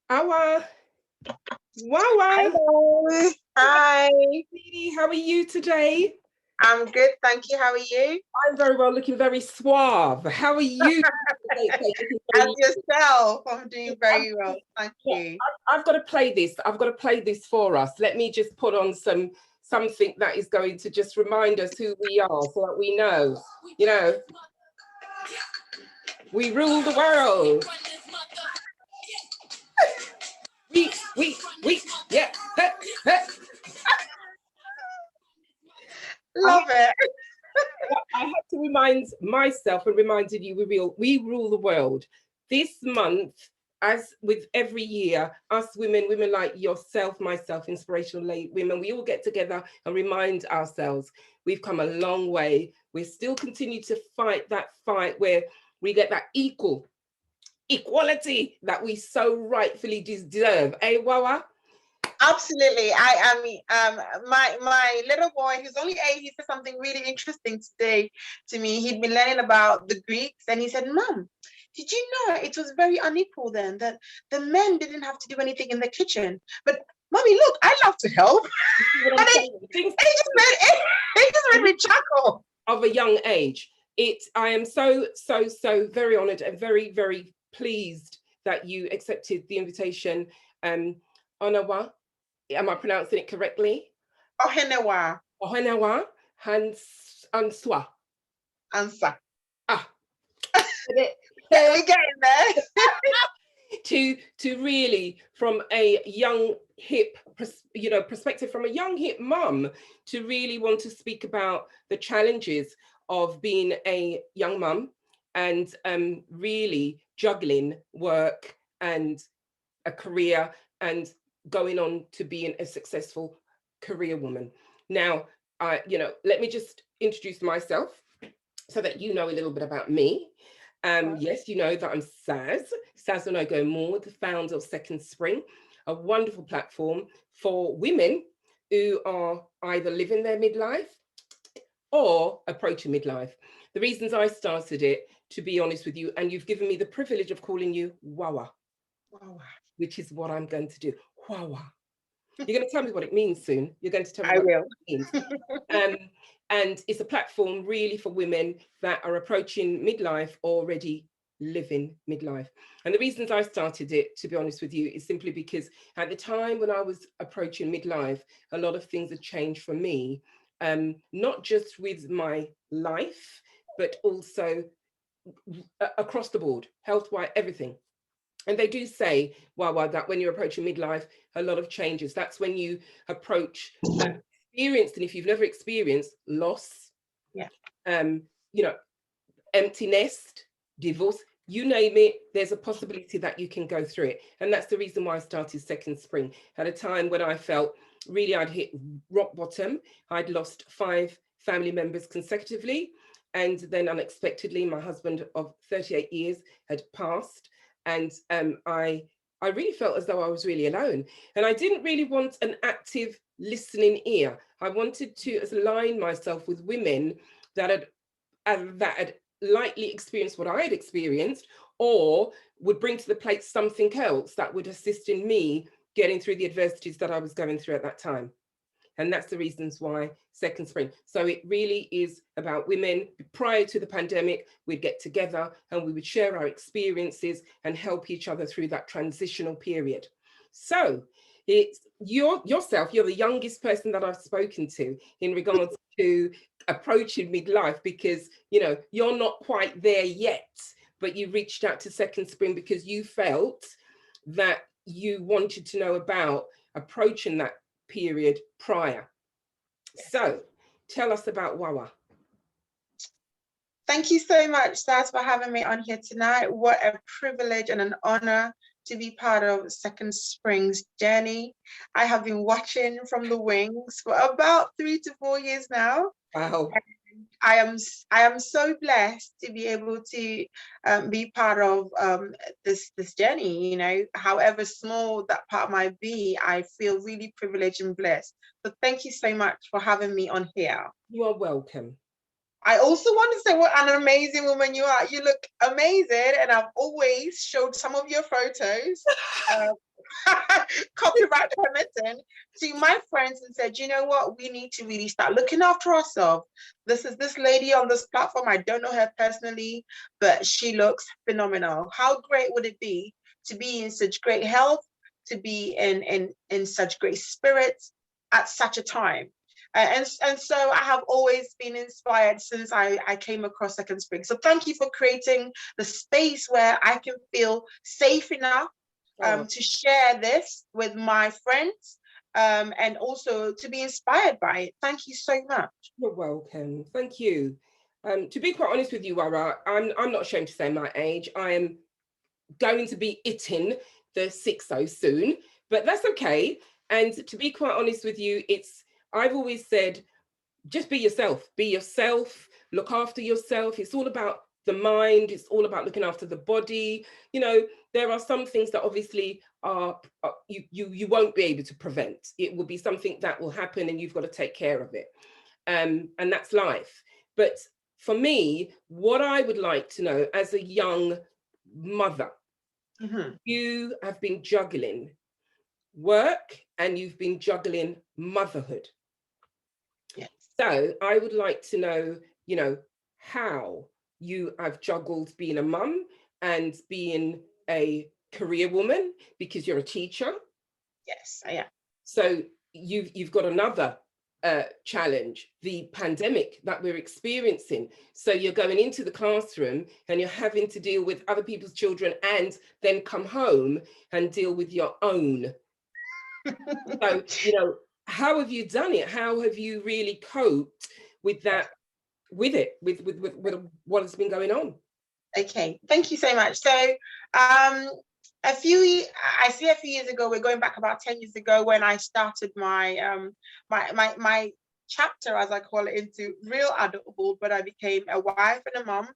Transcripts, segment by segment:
Awa, Wawa, Hello. Hi. Dee, how are you today? I'm good, thank you. How are you? I'm very well, looking very suave. How are you today? Looking As very- yourself, I'm doing very well. Thank Yeah, you. I've got to play this. I've got to play this for us. Let me just put on something that is going to just remind us who we are, so that we know. You know, we rule the world. We, yeah. Hey, hey. Love it. I had to remind myself and reminded you we rule the world. This month, as with every year, us women like yourself, myself, inspirational women, we all get together and remind ourselves we've come a long way. We still continue to fight that fight where we get that equality that we so rightfully deserve. Eh, Wawa? Absolutely. I mean, my little boy, who's only 8, he said something really interesting today to me. He'd been learning about the Greeks, and he said, "Mom, did you know it was very unequal then? That the men didn't have to do anything in the kitchen, but Mommy, look, I love to help." What And I'm it, saying? it just made me chuckle. Of a young age. I am so very honored and very pleased that you accepted the invitation. Onawa, am I pronouncing it correctly? Ohenewaa Ohenewaa Ansah. Ansah. Ah, Yeah, we get in there. to really from a young hip perspective, from a young hip mum, to really want to speak about the challenges of being a young mum and really juggling work and a career and going on to being a successful career woman. Now, let me just introduce myself so that you know a little bit about me. Yes, you know that I'm Sazz Wanogho-Maud, the founder of Second Spring, a wonderful platform for women who are either living their midlife or approaching midlife. The reasons I started it, to be honest with you, and you've given me the privilege of calling you Wawa, Wow. which is what I'm going to do. Wawa. You're going to tell me what it means soon. You're going to tell me I what will. it means. And it's a platform really for women that are approaching midlife or already living midlife. And the reasons I started it, to be honest with you, is simply because at the time when I was approaching midlife, a lot of things had changed for me, not just with my life, but also across the board, health-wise, everything. And they do say, well, that when you're approaching midlife, a lot of changes. That's when you approach experienced, and if you've never experienced loss, Yeah. um, you know, empty nest, divorce, you name it, there's a possibility that you can go through it. And that's the reason why I started Second Spring, at a time when I felt really I'd hit rock bottom. I'd lost 5 family members consecutively. And then unexpectedly, my husband of 38 years had passed. And I really felt as though I was really alone. And I didn't really want an active listening ear. I wanted to align myself with women that had lightly experienced what I had experienced, or would bring to the plate something else that would assist in me getting through the adversities that I was going through at that time. And that's the reasons why Second Spring. So it really is about women. Prior to the pandemic, we'd get together and we would share our experiences and help each other through that transitional period. So it's yourself, you're the youngest person that I've spoken to in regards to approaching midlife, because you're not quite there yet, but you reached out to Second Spring because you felt that you wanted to know about approaching that period prior. So tell us about Wawa. Thank you so much, Sazz, for having me on here tonight. What a privilege and an honor to be part of Second Spring's journey. I have been watching from the wings for about 3 to 4 years now. Wow. I am so blessed to be able to be part of this journey. However small that part might be, I feel really privileged and blessed. So thank you so much for having me on here. You are welcome. I also want to say what an amazing woman you are. You look amazing, and I've always showed some of your photos, copyright permitting, to my friends and said, you know what, we need to really start looking after ourselves. This is this lady on this platform. I don't know her personally, but she looks phenomenal. How great would it be to be in such great health, to be in such great spirits at such a time? And so I have always been inspired since I came across Second Spring. So thank you for creating the space where I can feel safe enough to share this with my friends, and also to be inspired by it. Thank you so much. You're welcome. Thank you. To be quite honest with you, Wara, I'm not ashamed to say my age. I am going to be hitting the 60 soon, but that's okay. And to be quite honest with you, I've always said, just be yourself, look after yourself. It's all about the mind. It's all about looking after the body. You know, there are some things that obviously you won't be able to prevent. It will be something that will happen and you've got to take care of it. And that's life. But for me, what I would like to know as a young mother, you have been juggling work and you've been juggling motherhood. Yes. So I would like to know, you know, how you have juggled being a mum and being a career woman, because you're a teacher. Yes, I am. So you've got another challenge, the pandemic that we're experiencing. So you're going into the classroom and you're having to deal with other people's children and then come home and deal with your own. So, you know, how have you done it? How have you really coped with that, with what has been going on? Okay, thank you so much. So a few years ago, we're going back about 10 years ago, when I started my my chapter, as I call it, into real adulthood, but I became a wife and a mom,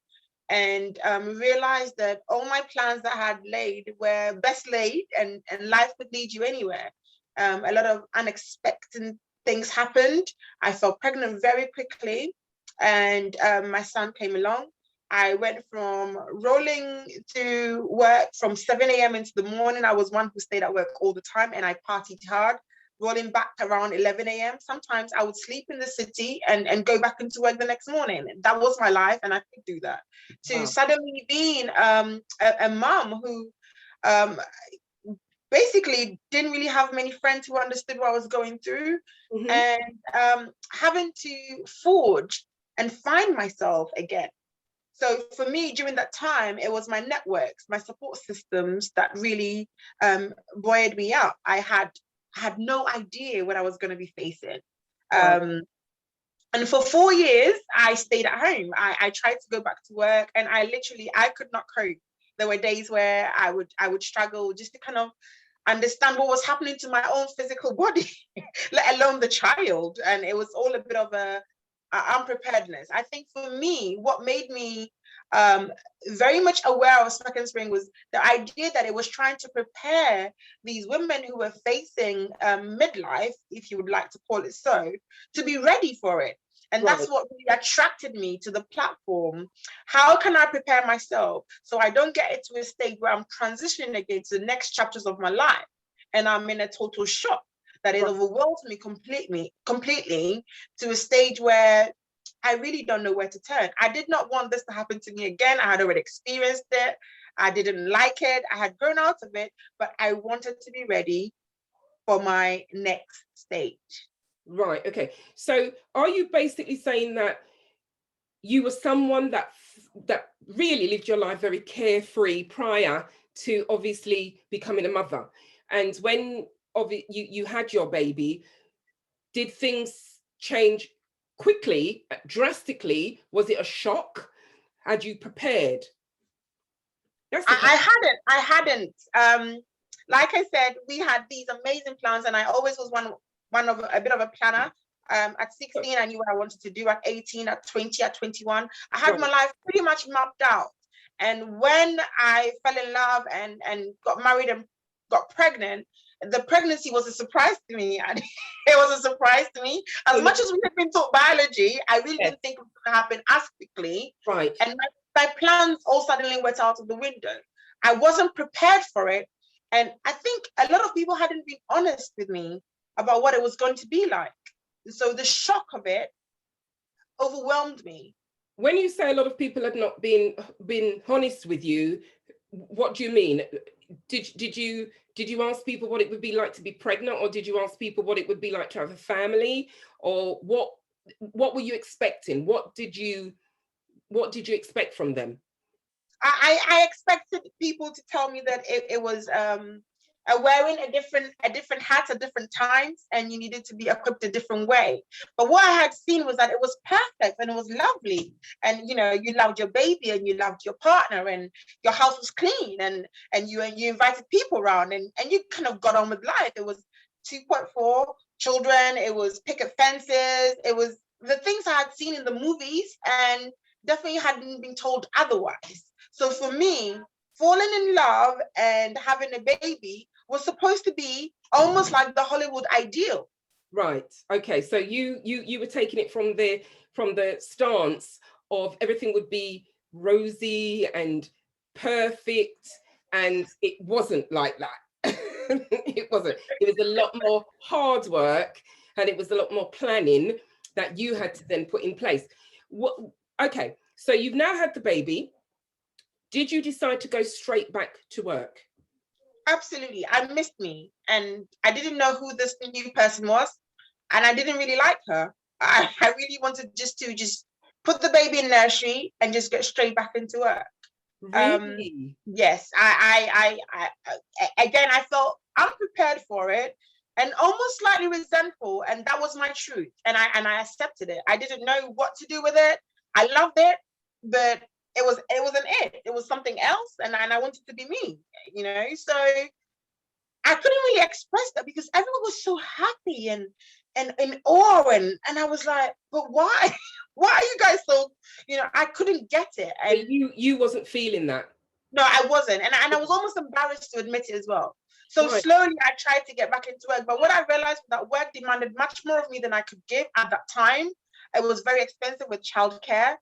and realized that all my plans that I had laid were best laid, and life would lead you anywhere. A lot of unexpected things happened. I fell pregnant very quickly, and my son came along. I went from rolling to work from 7 a.m. into the morning. I was one who stayed at work all the time, and I partied hard, rolling back around 11 a.m. Sometimes I would sleep in the city and go back into work the next morning. That was my life, and I could do that. To suddenly being a mom who basically didn't really have many friends who understood what I was going through, and having to forge and find myself again. So for me, during that time, it was my networks, my support systems that really buoyed me up. I had no idea what I was going to be facing. And for 4 years, I stayed at home. I tried to go back to work, and I could not cope. There were days where I would struggle just to kind of understand what was happening to my own physical body, let alone the child. And it was all a bit of a unpreparedness. I think for me, what made me very much aware of Second Spring was the idea that it was trying to prepare these women who were facing midlife, if you would like to call it so, to be ready for it. And that's what really attracted me to the platform. How can I prepare myself so I don't get into a state where I'm transitioning again to the next chapters of my life and I'm in a total shock that it overwhelms me completely to a stage where I really don't know where to turn. I did not want this to happen to me again. I had already experienced it. I didn't like it. I had grown out of it, but I wanted to be ready for my next stage. Right, okay. So are you basically saying that you were someone that really lived your life very carefree prior to obviously becoming a mother? And when you had your baby, did things change quickly, drastically? Was it a shock? Had you prepared? I hadn't. Like I said, we had these amazing plans, and I always was one of a bit of a planner. At 16, I knew what I wanted to do. At 18, at 20, at 21, I had my life pretty much mapped out. And when I fell in love and got married and got pregnant, the pregnancy was a surprise to me. And it was a surprise to me. As much as we had been taught biology, I really didn't think it was going to happen as quickly. Right. And my plans all suddenly went out of the window. I wasn't prepared for it. And I think a lot of people hadn't been honest with me about what it was going to be like. So the shock of it overwhelmed me. When you say a lot of people had not been honest with you, what do you mean? Did you ask people what it would be like to be pregnant, or did you ask people what it would be like to have a family, or what were you expecting? What did you expect from them? I expected people to tell me that it was wearing a different hat at different times, and you needed to be equipped a different way. But what I had seen was that it was perfect and it was lovely, and you loved your baby and you loved your partner, and your house was clean, and you invited people around, and you kind of got on with life. It was 2.4 children, it was picket fences, it was the things I had seen in the movies, and definitely hadn't been told otherwise. So for me, falling in love and having a baby was supposed to be almost like the Hollywood ideal. Right. Okay. So you were taking it from the stance of everything would be rosy and perfect, and it wasn't like that. It wasn't. It was a lot more hard work, and it was a lot more planning that you had to then put in place. Okay. So you've now had the baby. Did you decide to go straight back to work? Absolutely. I missed me, and I didn't know who this new person was, and I didn't really like her. I really wanted to put the baby in nursery and just get straight back into work. Really? Yes. I again, I felt unprepared for it and almost slightly resentful, and that was my truth. And I accepted it. I didn't know what to do with it. I loved it, but it wasn't it. It was something else, and I wanted to be me, So I couldn't really express that because everyone was so happy and in awe, and I was like, but why? Why are you guys so? I couldn't get it. And but you wasn't feeling that. No, I wasn't, and I was almost embarrassed to admit it as well. So Right. slowly, I tried to get back into work, but what I realized was that work demanded much more of me than I could give at that time. It was very expensive with childcare.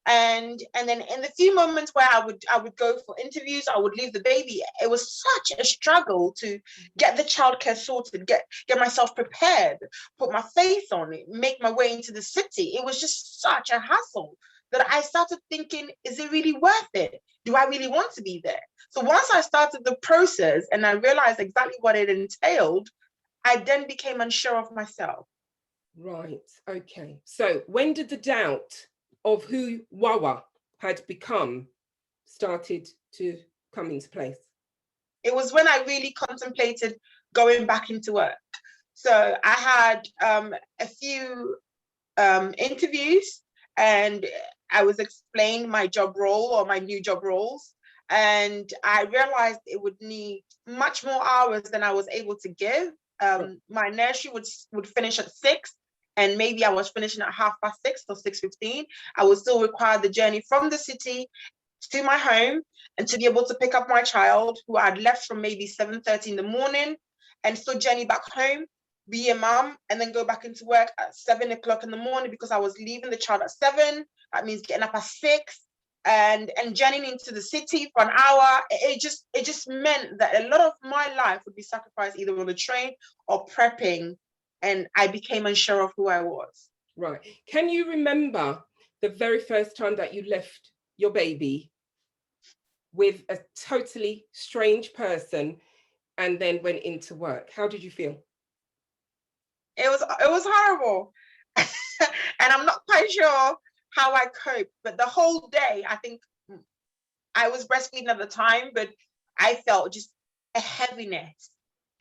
And then in the few moments where I would go for interviews, I would leave the baby. It was such a struggle to get the childcare sorted, get myself prepared, put my face on it, make my way into the city. It was just such a hassle that I started thinking, is it really worth it? Do I really want to be there? So once I started the process and I realized exactly what it entailed, I then became unsure of myself. Right. Okay. So when did the doubt of who Wawa had become started to come into place? It was when I really contemplated going back into work. So I had a few interviews, and I was explained my job role or my new job roles. And I realized it would need much more hours than I was able to give. My nursery would finish at 6, and maybe I was finishing at 6:30 or 6:15. I would still require the journey from the city to my home and to be able to pick up my child who I'd left from maybe 7:30 in the morning, and still journey back home, be a mom, and then go back into work at 7 o'clock in the morning because I was leaving the child at 7. That means getting up at 6 and journeying into the city for an hour. It just meant that a lot of my life would be sacrificed either on the train or prepping, and I became unsure of who I was. Right. Can you remember the very first time that you left your baby with a totally strange person and then went into work? How did you feel? It was horrible. And I'm not quite sure how I coped, but the whole day, I think I was breastfeeding at the time, but I felt just a heaviness,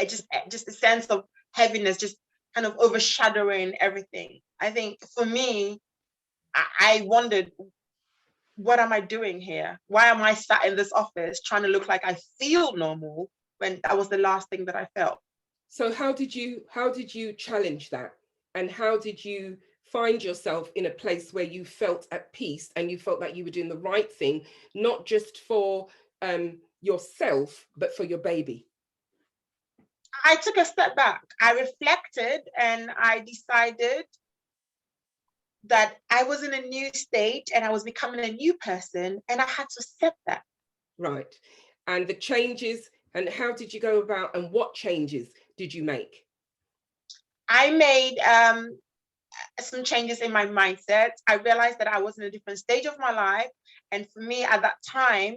just a sense of heaviness, just kind of overshadowing everything. I think for me, I wondered, what am I doing here? Why am I sat in this office trying to look like I feel normal when that was the last thing that I felt? So how did you challenge that? And how did you find yourself in a place where you felt at peace and you felt that you were doing the right thing, not just for yourself, but for your baby? I took a step back. I reflected and I decided that I was in a new state and I was becoming a new person, and I had to accept that. Right. And the changes, and how did you go about, and what changes did you make? I made some changes in my mindset. I realized that I was in a different stage of my life. And for me at that time,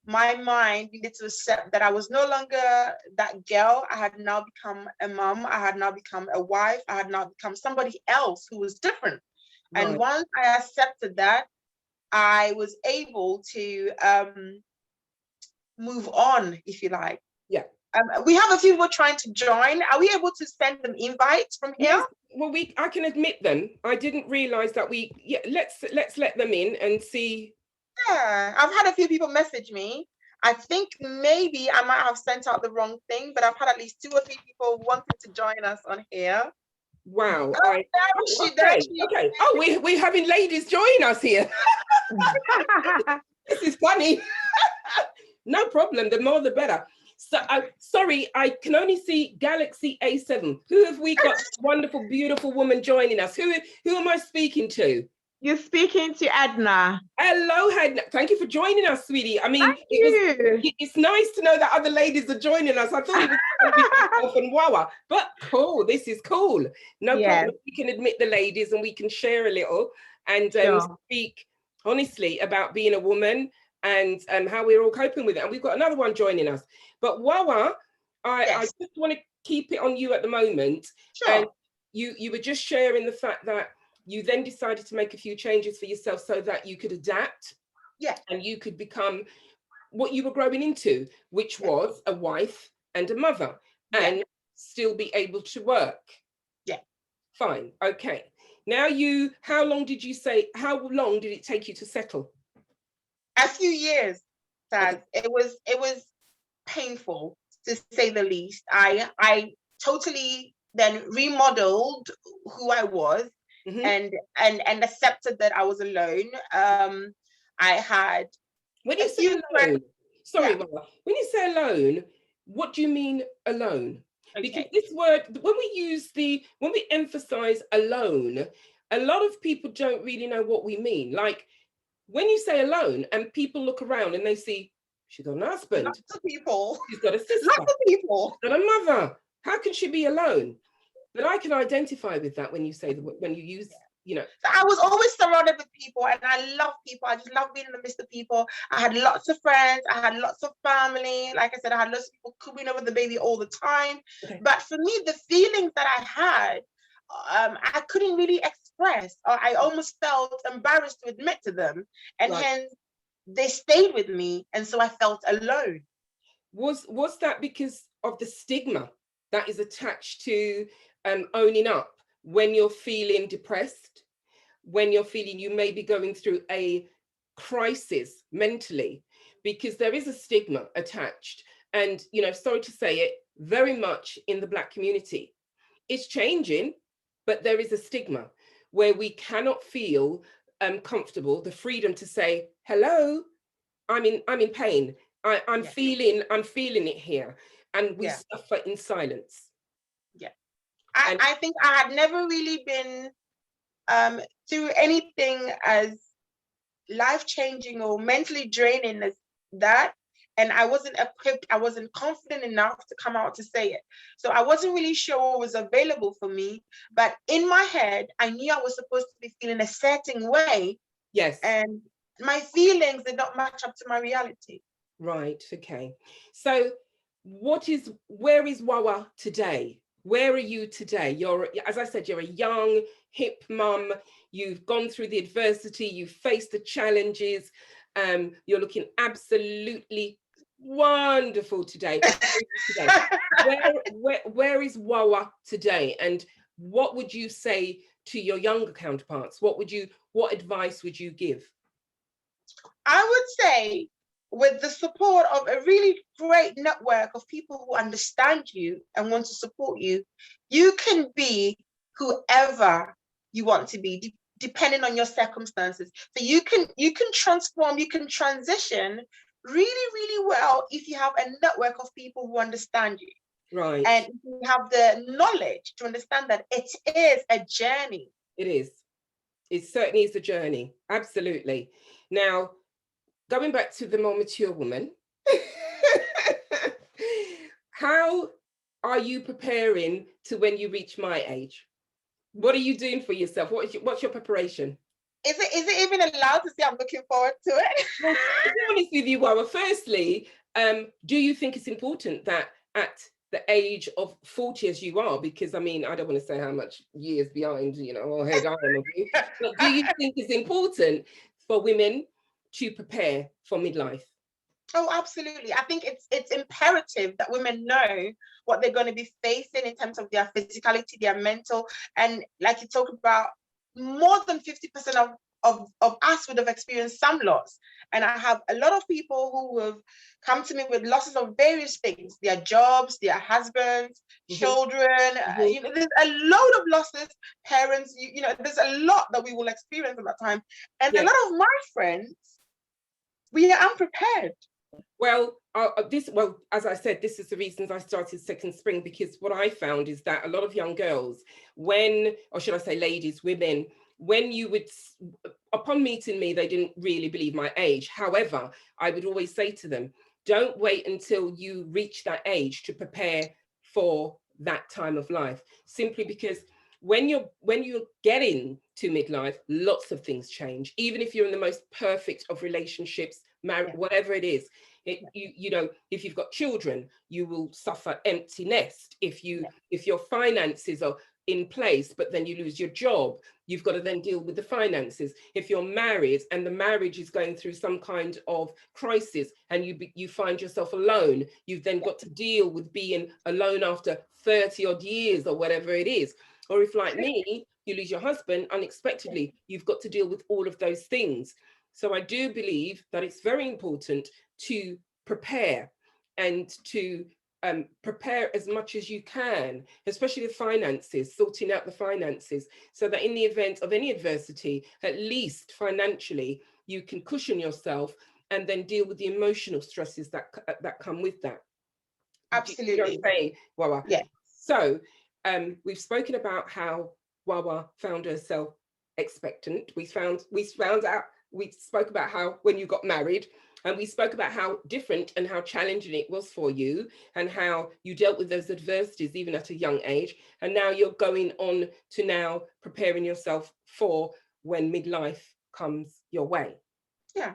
my mind needed to accept that I was no longer that girl. I had now become a mom. I had now become a wife. I had now become somebody else who was different. Right. And once I accepted that, I was able to move on, if you like. Yeah. We have a few people trying to join. Are we able to send them invites from here? Yes. Well, I can admit them. I didn't realize that let's let them in and see. Yeah, I've had a few people message me. I think maybe I might have sent out the wrong thing, but I've had at least 2 or 3 people wanting to join us on here. Wow. Oh, Okay. Oh, we're having ladies join us here. This is funny. No problem. The more the better. So, sorry, I can only see Galaxy A7. Who have we got? Wonderful, beautiful woman joining us. Who am I speaking to? You're speaking to Edna. Hello, Edna. Thank you for joining us, sweetie. I mean, it's nice to know that other ladies are joining us. I thought it was going to be myself and Wawa, but cool. This is cool. No problem. We can admit the ladies and we can share a little and speak honestly about being a woman and how we're all coping with it. And we've got another one joining us. But Wawa, I just want to keep it on you at the moment. Sure. And you were just sharing the fact that you then decided to make a few changes for yourself so that you could adapt. Yeah. And you could become what you were growing into, which was a wife and a mother, and still be able to work. Yeah. Fine. Okay. Now how long did it take you to settle? A few years, Sazz. It was painful, to say the least. I totally then remodeled who I was. Mm-hmm. and accepted that I was alone. I had when you say alone, sorry, Mama, when you say alone, what do you mean alone? Okay. Because this word, when we emphasize alone, a lot of people don't really know what we mean. Like when you say alone and people look around and they see she's got an husband, lots of people, she's got a sister, lots of people, she's got a mother. How can she be alone? But I can identify with that when you say when you use, So I was always surrounded with people, and I love people. I just love being in the midst of people. I had lots of friends. I had lots of family. Like I said, I had lots of people cooing over the baby all the time. Okay. But for me, the feelings that I had, I couldn't really express, or I almost felt embarrassed to admit to them, and hence they stayed with me, and so I felt alone. Was that because of the stigma that is attached to owning up when you're feeling depressed, when you're feeling you may be going through a crisis mentally, because there is a stigma attached, and sorry to say it, very much in the Black community. It's changing, but there is a stigma where we cannot feel comfortable, the freedom to say, hello, I'm in pain. I'm feeling it here, and we suffer in silence. I think I had never really been through anything as life-changing or mentally draining as that, and I wasn't equipped, I wasn't confident enough to come out to say it. So I wasn't really sure what was available for me, but in my head, I knew I was supposed to be feeling a certain way. Yes. And my feelings did not match up to my reality. Right, okay. So where is Wawa today? Where are you today? As I said, you're a young, hip mum. You've gone through the adversity. You've faced the challenges. You're looking absolutely wonderful today. Where is Wawa today? And what would you say to your younger counterparts? What advice would you give? I would say, with the support of a really great network of people who understand you and want to support you, you can be whoever you want to be, depending on your circumstances. So you can transform, you can transition really, really well if you have a network of people who understand you. Right. And you have the knowledge to understand that it is a journey. It is. It certainly is a journey. Absolutely. Now, going back to the more mature woman, how are you preparing to when you reach my age? What are you doing for yourself? What's your preparation? Is it even allowed to say I'm looking forward to it? Well, to be honest with you, Wawa, firstly, do you think it's important that at the age of 40 as you are, because I mean, I don't want to say how much years behind, or ahead I am of you, but do you think it's important for women to prepare for midlife? Oh, absolutely. I think it's imperative that women know what they're going to be facing in terms of their physicality, their mental, and like you talked about, more than 50% of us would have experienced some loss. And I have a lot of people who have come to me with losses of various things, their jobs, their husbands, children. There's a load of losses, parents, there's a lot that we will experience at that time. And a lot of my friends, we are unprepared. Well, as I said, this is the reasons I started Second Spring, because what I found is that a lot of young girls, or should I say ladies, women, when upon meeting me, they didn't really believe my age. However, I would always say to them, don't wait until you reach that age to prepare for that time of life, simply because when you're getting to midlife, lots of things change. Even if you're in the most perfect of relationships, married, whatever it is, if you've got children, you will suffer empty nest. If your finances are in place, but then you lose your job, you've got to then deal with the finances. If you're married and the marriage is going through some kind of crisis and you find yourself alone, you've then got to deal with being alone after 30 odd years or whatever it is. Or if, like me, you lose your husband unexpectedly, you've got to deal with all of those things. So I do believe that it's very important to prepare, and to prepare as much as you can, especially the finances, sorting out the finances, so that in the event of any adversity, at least financially, you can cushion yourself and then deal with the emotional stresses that come with that. Absolutely. You know what I'm saying, Wawa? Yeah. So we've spoken about how Wawa found herself expectant. We spoke about how when you got married, and we spoke about how different and how challenging it was for you, and how you dealt with those adversities even at a young age. And now you're going on to now preparing yourself for when midlife comes your way. Yeah.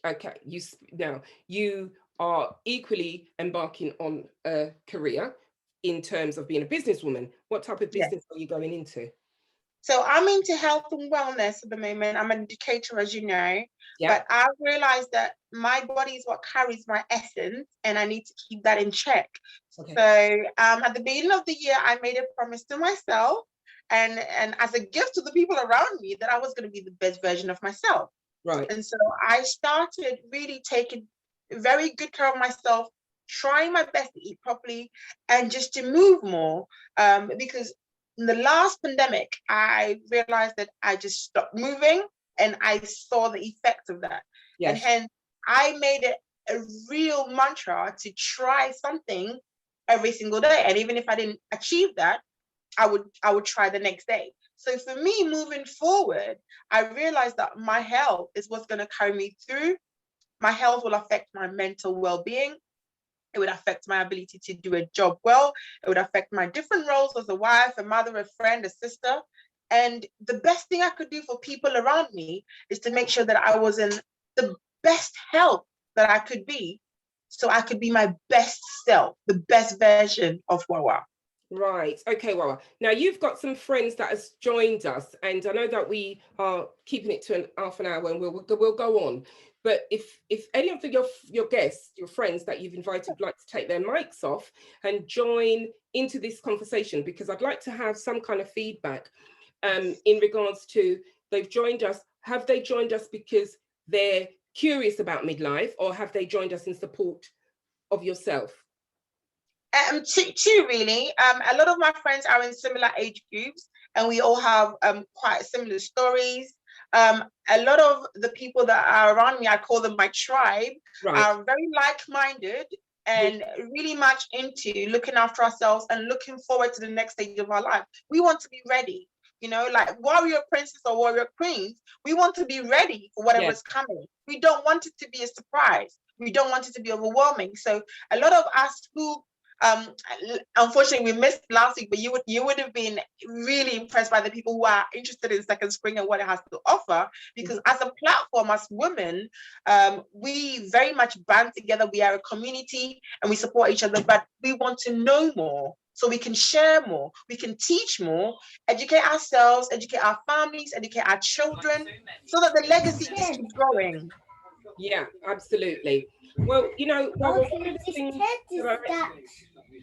Okay. You are equally embarking on a career in terms of being a businesswoman. What type of business are you going into? So I'm into health and wellness at the moment. I'm an educator, as you know, but I've realized that my body is what carries my essence, and I need to keep that in check. Okay. So at the beginning of the year, I made a promise to myself and as a gift to the people around me that I was going to be the best version of myself. Right. And so I started really taking very good care of myself, trying my best to eat properly and just to move more, because in the last pandemic, I realized that I just stopped moving, and I saw the effects of that. Yes. And hence, I made it a real mantra to try something every single day. And even if I didn't achieve that, I would try the next day. So for me, moving forward, I realized that my health is what's going to carry me through. My health will affect my mental well-being. It would affect my ability to do a job well. It would affect my different roles as a wife, a mother, a friend, a sister. And the best thing I could do for people around me is to make sure that I was in the best health that I could be, so I could be my best self, the best version of Wawa. Right. Okay, Wawa. Now you've got some friends that has joined us, and I know that we are keeping it to half an hour, and we'll go on. But if any of your guests, your friends that you've invited would like to take their mics off and join into this conversation, because I'd like to have some kind of feedback in regards to they've joined us. Have they joined us because they're curious about midlife, or have they joined us in support of yourself? Two really. A lot of my friends are in similar age groups, and we all have quite similar stories. A lot of the people that are around me, I call them my tribe, are very like-minded, and really much into looking after ourselves and looking forward to the next stage of our life. We want to be ready, you know, like warrior princess or warrior queens. We want to be ready for whatever's coming. We don't want it to be a surprise. We don't want it to be overwhelming. So a lot of us who, unfortunately, we missed last week, but you would have been really impressed by the people who are interested in Second Spring and what it has to offer. Because as a platform, as women, we very much band together. We are a community and we support each other, but we want to know more so we can share more, we can teach more, educate ourselves, educate our families, educate our children, so that the legacy just keeps growing. Yeah, absolutely. Well, you know, one of the things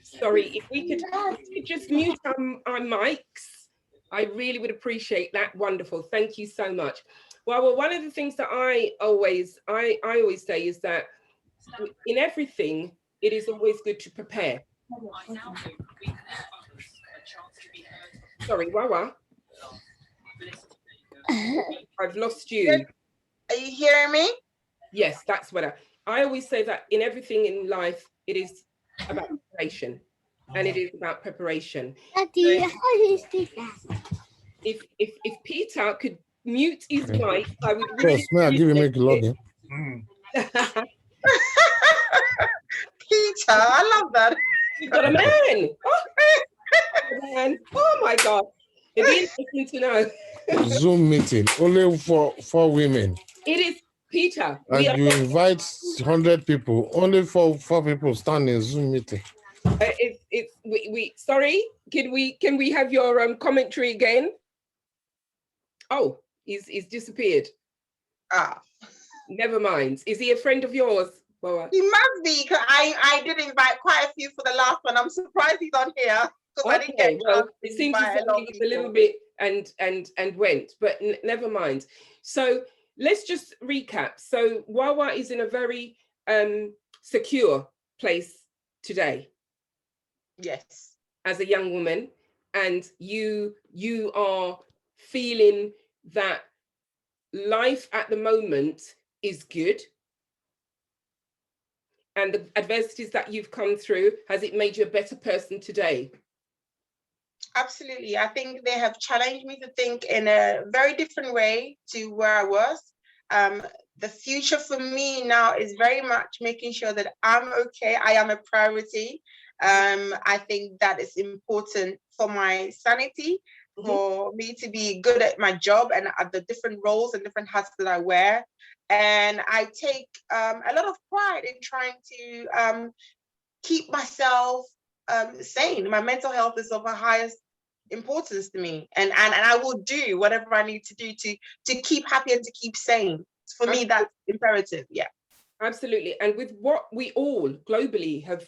sorry, if we could just mute our mics, I really would appreciate that. Wonderful. Thank you so much. Well, one of the things that I always say is that in everything, it is always good to prepare. Sorry, Wawa. I've lost you. Are you hearing me? Yes, that's what I always say, that in everything in life, it is about preparation, and it is about preparation. Daddy, how do you speak that? If Peter could mute his mic, I would really. Of course, may I give you make login? Peter, I love that. You've got a man. Oh, man. Oh my God. It'd be interesting to know. Zoom meeting, only for women. It is, Peter. And you invite 100 people, only four people stand in Zoom meeting. Sorry, can we have your commentary again? Oh, he's disappeared. Never mind. Is he a friend of yours? Well, he must be, because I did invite quite a few for the last one. I'm surprised he's on here. Okay, well, it seems as though he was a little bit and went, but never mind. So let's just recap. So Wawa is in a very secure place today. Yes. As a young woman, and you are feeling that life at the moment is good, and the adversities that you've come through, has it made you a better person today? Absolutely. I think they have challenged me to think in a very different way to where I was. The future for me now is very much making sure that I'm okay. I am a priority. I think that is important for my sanity, for me to be good at my job and at the different roles and different hats that I wear. And I take a lot of pride in trying to keep myself sane. My mental health is of the highest importance to me, and I will do whatever I need to do to keep happy and to keep sane. For me, that's imperative. Yeah, absolutely. And with what we all globally have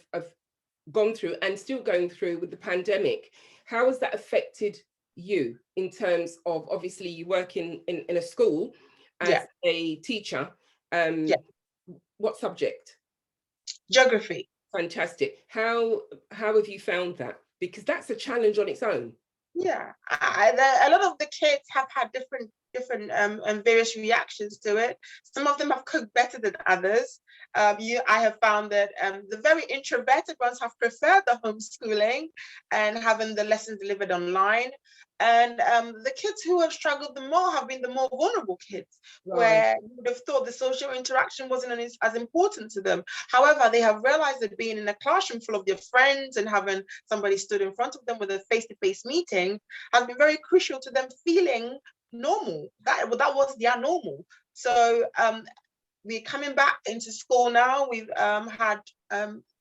gone through and still going through with the pandemic, how has that affected you in terms of, obviously you work in a school as a teacher, what subject? Geography. Fantastic. How have you found that? Because that's a challenge on its own. Yeah, a lot of the kids have had different and various reactions to it. Some of them have coped better than others. I have found that the very introverted ones have preferred the homeschooling and having the lessons delivered online. And the kids who have struggled the more have been the more vulnerable kids, where you would have thought the social interaction wasn't as important to them. However, they have realized that being in a classroom full of their friends and having somebody stood in front of them with a face-to-face meeting has been very crucial to them feeling normal. That was their normal. So we're coming back into school now. We've had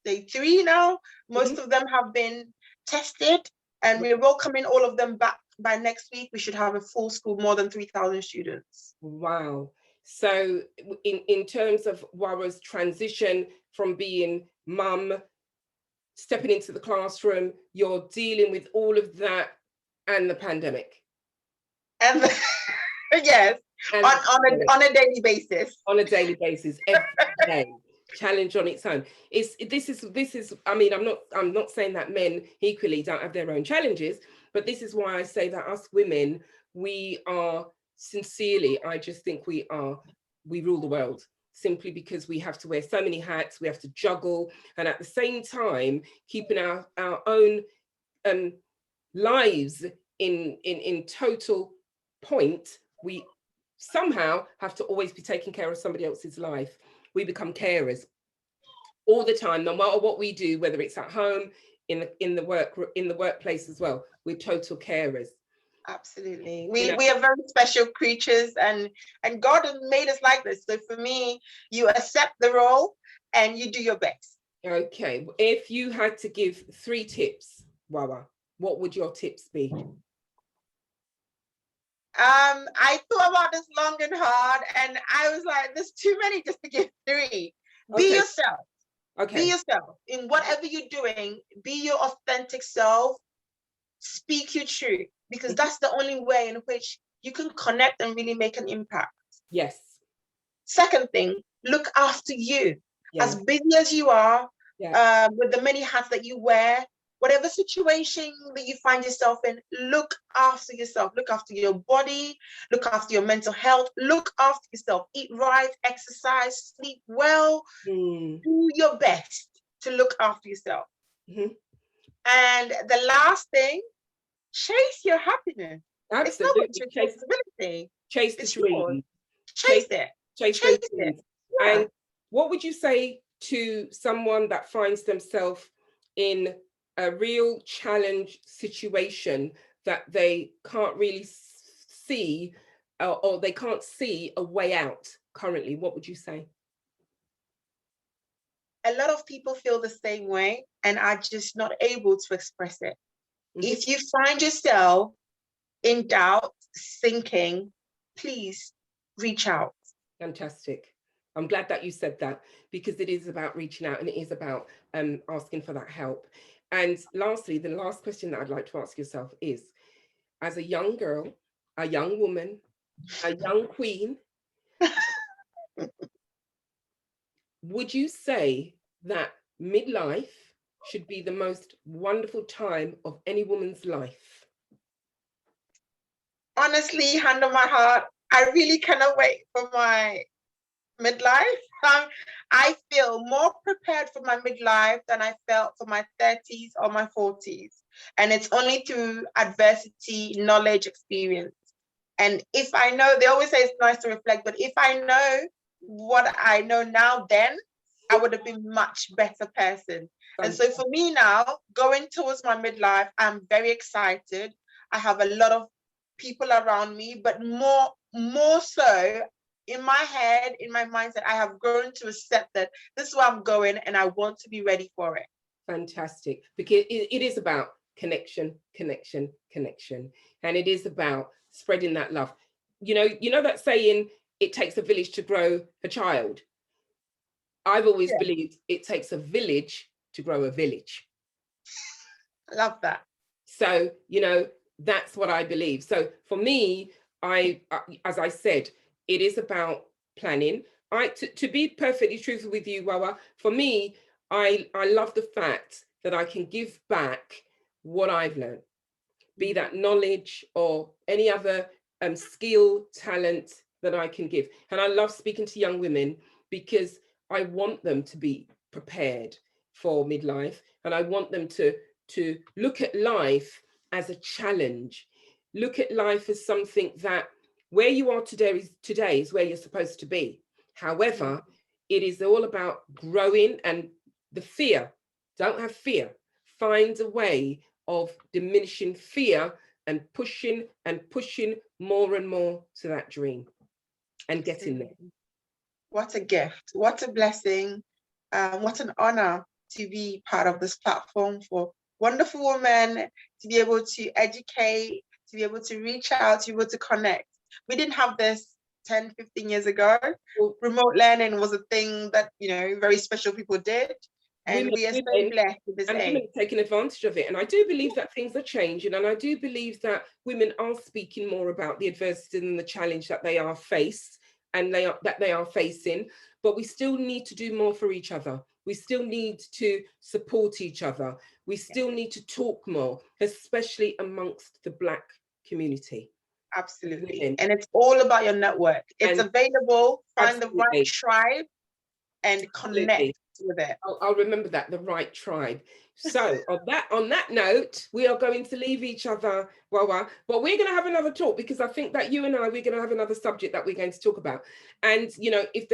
day 3 now. Most of them have been tested, and we're welcoming all of them back. By next week, we should have a full school, more than 3,000 students. Wow. So in terms of Wawa's transition from being mum, stepping into the classroom, you're dealing with all of that and the pandemic. And yes, and on a daily basis. On a daily basis, every day. Challenge on its own. This is. I mean, I'm not saying that men equally don't have their own challenges, but this is why I say that us women, we are sincerely. I just think we rule the world. simply because we have to wear so many hats, we have to juggle, and at the same time, keeping our own lives in total point, we somehow have to always be taking care of somebody else's life. We become carers all the time, no matter what we do, whether it's at home, in the workplace as well. We're total carers. Absolutely. We are very special creatures, and God has made us like this. So for me, you accept the role and you do your best. Okay. If you had to give 3 tips, Wawa, what would your tips be? I thought about this long and hard, and I was like, there's too many just to give 3. Be yourself. Okay. Be yourself in whatever you're doing. Be your authentic self. Speak your truth, because that's the only way in which you can connect and really make an impact. Yes. Second thing, look after you. Yeah. As busy as you are, yeah. With the many hats that you wear, whatever situation that you find yourself in, look after yourself. Look after your body, look after your mental health, look after yourself. Eat right, exercise, sleep well. Do your best to look after yourself. And the last thing, chase your happiness. Absolutely. It's not your responsibility. Chase the dream. Chase it. Chase it. Yeah. And what would you say to someone that finds themselves in a real challenge situation that they can't really see, or they can't see a way out currently? What would you say? A lot of people feel the same way and are just not able to express it. If you find yourself in doubt, thinking, please reach out. Fantastic. I'm glad that you said that, because it is about reaching out and it is about asking for that help. And lastly, the last question that I'd like to ask yourself is, as a young girl, a young woman, a young queen, would you say that midlife should be the most wonderful time of any woman's life? Honestly, hand on my heart, I really cannot wait for my midlife. I feel more prepared for my midlife than I felt for my 30s or my 40s. And it's only through adversity, knowledge, experience. And if I know, they always say it's nice to reflect, but if I know what I know now, then I would have been much better person. And so for me now, going towards my midlife, I'm very excited. I have a lot of people around me, but more so in my head, in my mindset, I have grown to accept that this is where I'm going and I want to be ready for it. Fantastic. Because it is about connection. And it is about spreading that love. You know that saying, it takes a village to grow a child. I've always believed it takes a village to grow a village. I love that. So, that's what I believe. So for me, as I said, it is about planning. To be perfectly truthful with you, Wawa, for me, I love the fact that I can give back what I've learned, be that knowledge or any other skill, talent that I can give. And I love speaking to young women because I want them to be prepared for midlife, and I want them to look at life as a challenge, look at life as something that where you are today is where you're supposed to be. However, it is all about growing, and the fear, don't have fear, find a way of diminishing fear and pushing more and more to that dream and getting there. What a gift, what a blessing, what an honor to be part of this platform for wonderful women, to be able to educate, to be able to reach out, to be able to connect. We didn't have this 10, 15 years ago. Remote learning was a thing that, very special people did. And we are so blessed with this age. Women taking advantage of it. And I do believe that things are changing. And I do believe that women are speaking more about the adversity and the challenge that they are faced and that they are facing. But we still need to do more for each other. We still need to support each other. We still need to talk more, especially amongst the Black community. Absolutely. Women. And it's all about your network. It's And available. Find the absolutely. right tribe and connect Absolutely. with it. I'll remember that, the right tribe. So on that note, we are going to leave each other, Wawa, but we're going to have another talk, because I think that you and I, we're going to have another subject that we're going to talk about. And, you know, if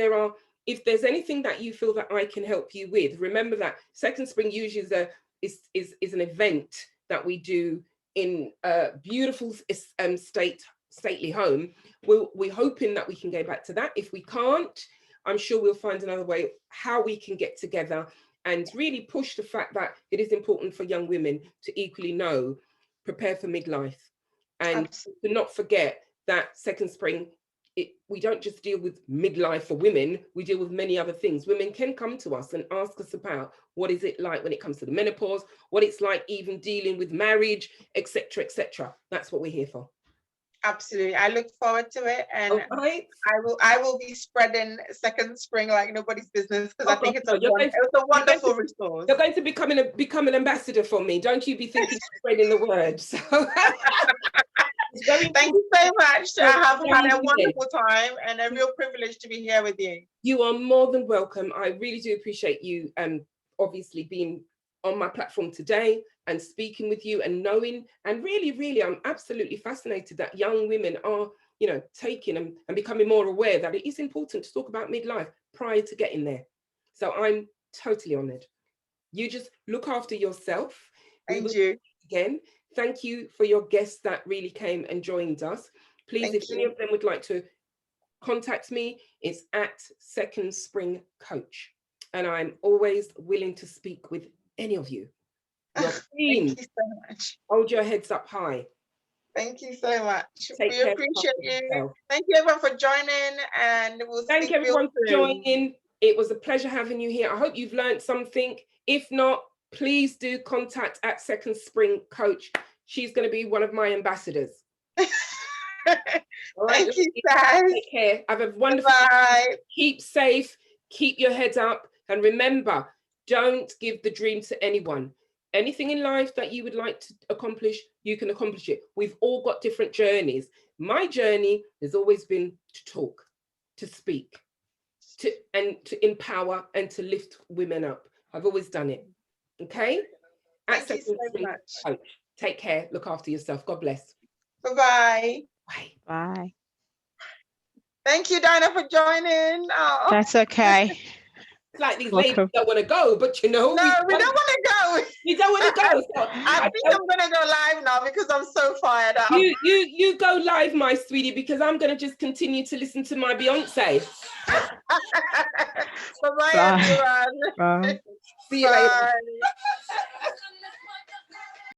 there's anything that you feel that I can help you with, remember that Second Spring usually is an event that we do in a beautiful stately home. We're hoping that we can go back to that. If we can't, I'm sure we'll find another way how we can get together and really push the fact that it is important for young women to equally know, prepare for midlife, and Absolutely. to not forget that Second Spring, we don't just deal with midlife for women, we deal with many other things. Women can come to us and ask us about what is it like when it comes to the menopause, what it's like even dealing with marriage, etc., etc. That's what we're here for. Absolutely. I look forward to it, and right. I will be spreading Second Spring like nobody's business, because I think it's a wonderful resource. You're going to become an ambassador for me. Don't you be thinking spreading the word. So thank you so much. I have had a wonderful time and a real privilege to be here with you. You are more than welcome. I really do appreciate you obviously being on my platform today and speaking with you and knowing, and really, I'm absolutely fascinated that young women are, you know, taking and becoming more aware that it is important to talk about midlife prior to getting there. So I'm totally honored. You just look after yourself. Thank you. Again, thank you for your guests that really came and joined us. Please, if any of them would like to contact me, it's at Second Spring Coach. And I'm always willing to speak with any of you. Thank you so much. Hold your heads up high. Thank you so much. We appreciate you. Thank you everyone for joining, and we'll thank everyone for joining. It was a pleasure having you here. I hope you've learned something. If not, please do contact at Second Spring Coach. She's going to be one of my ambassadors. All right, thank you, Sazz. Take care. Have a wonderful day. Keep safe. Keep your heads up. And remember, don't give the dream to anyone. Anything in life that you would like to accomplish, you can accomplish it. We've all got different journeys. My journey has always been to talk, to speak, to empower and to lift women up. I've always done it. Okay? Thank you so much. Coach. Take care. Look after yourself. God bless. Bye-bye. Bye. Bye. Thank you, Dinah, for joining. Oh. That's okay. It's like these ladies don't want to go, but you know. No, we don't want to go. You don't want to go. So I think I'm going to go live now because I'm so fired up. You go live, my sweetie, because I'm going to just continue to listen to my Beyonce. Bye-bye, everyone. Bye. See you later.